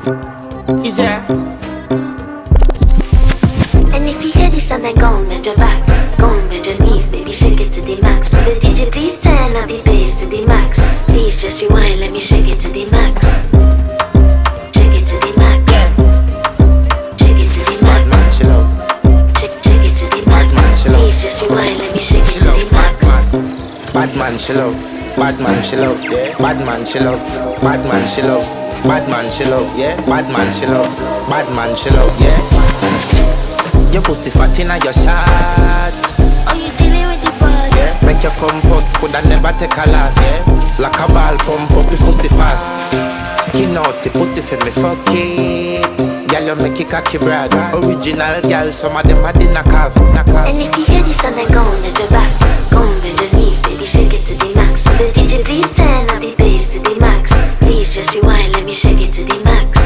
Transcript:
Is there? And if you hear this and then go on bend your back, go on bend your knees, baby shake it to the max. Will the DJ please turn up the bass to the max? Please just rewind, let me shake it to the max. Shake it to the max. Shake it to the max. Bad man, chill out. Shake it to the max. Bad man, chill out. Please just rewind, let me shake it to Chill the out, max. bad man, chill out. Bad man, chill out. Bad man, chill out. Bad man, chill out. Bad man, chill out. Yeah. Bad man, chill out. Bad man, chill out. Yeah. Your pussy fat inna your shot. Oh, you dealing with the boss? Yeah. Make you come first, coulda never take a last. Yeah. Like a ball pump up the pussy fast. Skin out the pussy for me fuck it. Girl, you make it cocky brag. Original girl, some of them are the knockoff. And if you hear this and then go on bend your back, go on bend your knees, baby shake it to the max. Will the DJ please turn up the bass to the max? Please just rewind, let me shake it to the max.